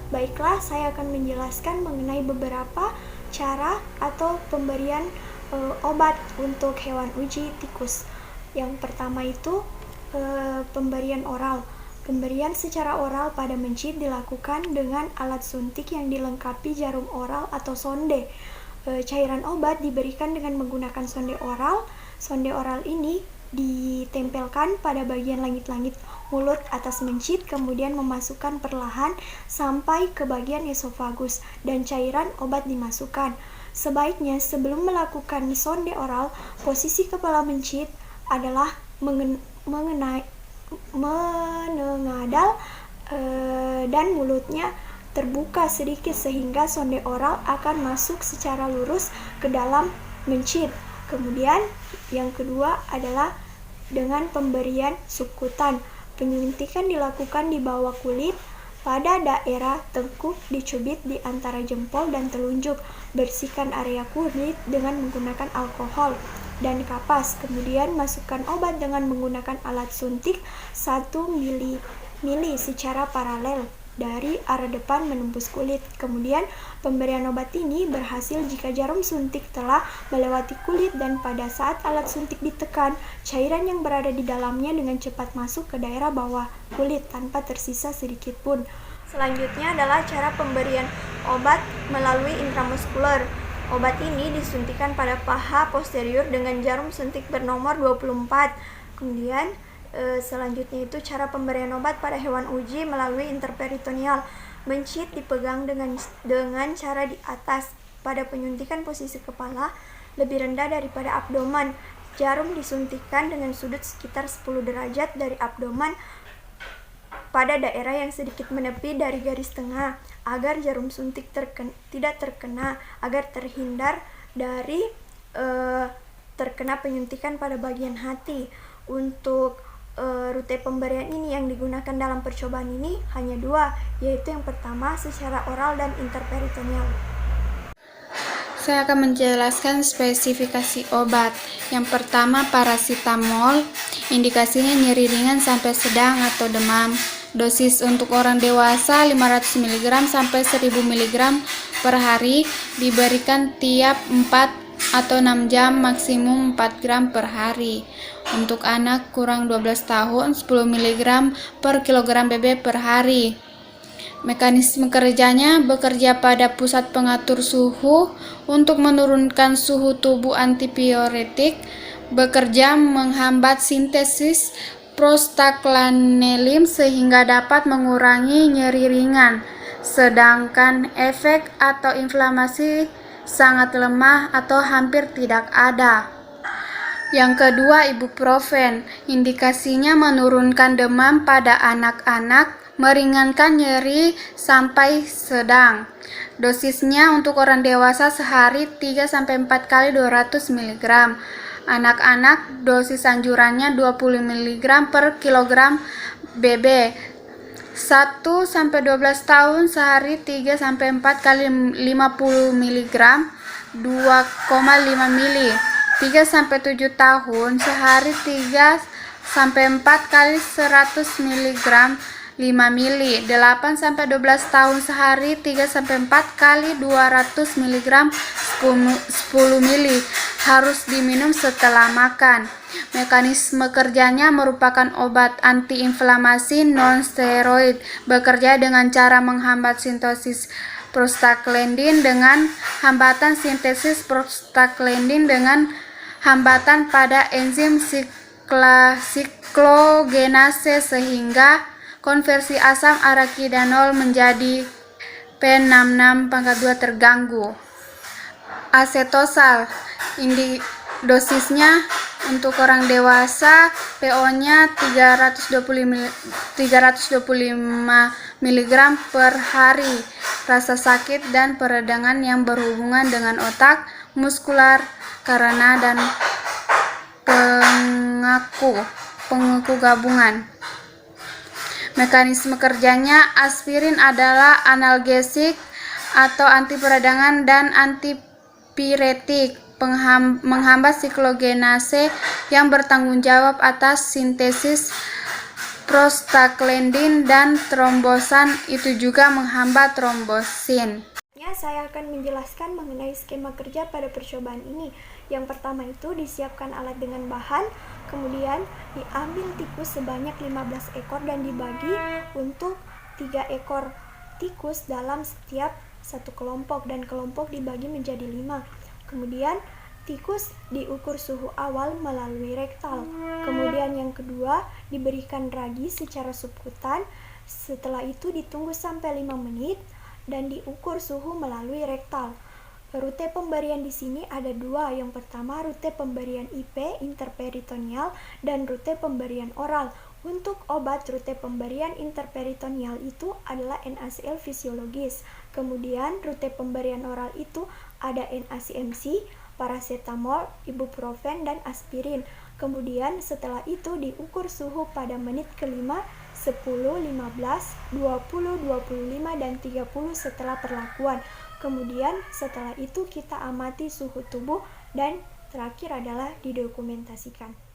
Baiklah, saya akan menjelaskan mengenai beberapa cara atau pemberian obat untuk hewan uji tikus. Yang pertama itu pemberian oral. Pemberian secara oral pada mencit dilakukan dengan alat suntik yang dilengkapi jarum oral atau sonde. Cairan obat diberikan dengan menggunakan sonde oral. Sonde oral ini ditempelkan pada bagian langit-langit mulut atas mencit, kemudian memasukkan perlahan sampai ke bagian esofagus dan cairan obat dimasukkan. Sebaiknya sebelum melakukan sonde oral, posisi kepala mencit adalah menengadal dan mulutnya terbuka sedikit sehingga sonde oral akan masuk secara lurus ke dalam mencit. Kemudian yang kedua adalah dengan pemberian subkutan. Penyuntikan dilakukan di bawah kulit pada daerah tengkuk, dicubit di antara jempol dan telunjuk. Bersihkan area kulit dengan menggunakan alkohol dan kapas. Kemudian masukkan obat dengan menggunakan alat suntik 1 mili secara paralel dari arah depan menembus kulit. Kemudian pemberian obat ini berhasil jika jarum suntik telah melewati kulit dan pada saat alat suntik ditekan, cairan yang berada di dalamnya dengan cepat masuk ke daerah bawah kulit tanpa tersisa sedikit pun. Selanjutnya adalah cara pemberian obat melalui intramuskuler. Obat ini disuntikan pada paha posterior dengan jarum suntik bernomor 24. Kemudian selanjutnya itu cara pemberian obat pada hewan uji melalui interperitoneal. Mencit dipegang dengan cara di atas. Pada penyuntikan posisi kepala lebih rendah daripada abdomen. Jarum disuntikkan dengan sudut sekitar 10 derajat dari abdomen pada daerah yang sedikit menepi dari garis tengah agar jarum suntik tidak terkena, agar terhindar dari terkena penyuntikan pada bagian hati. Untuk rute pemberian ini yang digunakan dalam percobaan ini hanya 2, yaitu yang pertama secara oral dan interperitoneal. Saya akan menjelaskan spesifikasi obat. Yang pertama, paracetamol. Indikasinya nyeri ringan sampai sedang atau demam. Dosis untuk orang dewasa 500 mg sampai 1000 mg per hari, diberikan tiap 4 atau 6 jam, maksimum 4 gram per hari. Untuk anak kurang 12 tahun 10 mg per kilogram BB per hari. Mekanisme kerjanya bekerja pada pusat pengatur suhu untuk menurunkan suhu tubuh. Antipiretik bekerja menghambat sintesis prostaglandin sehingga dapat mengurangi nyeri ringan, sedangkan efek atau inflamasi sangat lemah atau hampir tidak ada. Yang kedua, ibuprofen. Indikasinya menurunkan demam pada anak-anak, meringankan nyeri sampai sedang. Dosisnya untuk orang dewasa sehari 3-4 kali 200 mg. Anak-anak dosis anjurannya 20 mg per kilogram BB. 1-12 tahun sehari 3-4 kali 50 mg 2,5 mili. 3-7 tahun sehari 3-4 kali 100 mg 5 mili. 8-12 tahun sehari 3-4 kali 200 mg 10 mili. Harus diminum setelah makan. Mekanisme kerjanya merupakan obat antiinflamasi non-steroid. Bekerja dengan cara menghambat sintesis prostaglandin dengan hambatan sintesis prostaglandin dengan hambatan pada enzim siklogenase sehingga konversi asam arakidanol menjadi P66.2 terganggu. Acetosal. Dosisnya untuk orang dewasa PO-nya 325 mg per hari. Rasa sakit dan peradangan yang berhubungan dengan otak, muskular, karena dan pengaku gabungan. Mekanisme kerjanya, aspirin adalah analgesik atau anti peradangan dan antipiretik, menghambat siklogenase yang bertanggung jawab atas sintesis prostaglandin dan trombosan itu juga menghambat trombosin. Saya akan menjelaskan mengenai skema kerja pada percobaan ini. Yang pertama itu disiapkan alat dengan bahan, kemudian diambil tikus sebanyak 15 ekor dan dibagi untuk 3 ekor tikus dalam setiap satu kelompok, dan kelompok dibagi menjadi 5. Kemudian tikus diukur suhu awal melalui rektal. Kemudian yang kedua diberikan ragi secara subkutan. Setelah itu ditunggu sampai 5 menit dan diukur suhu melalui rektal. Rute pemberian di sini ada 2. Yang pertama rute pemberian IP interperitoneal dan rute pemberian oral. Untuk obat rute pemberian interperitoneal itu adalah NaCl fisiologis. Kemudian rute pemberian oral itu ada NaCMC, paracetamol, ibuprofen, dan aspirin. Kemudian setelah itu diukur suhu pada menit ke-5, 10, 15, 20, 25, dan 30 setelah perlakuan. Kemudian setelah itu kita amati suhu tubuh dan terakhir adalah didokumentasikan.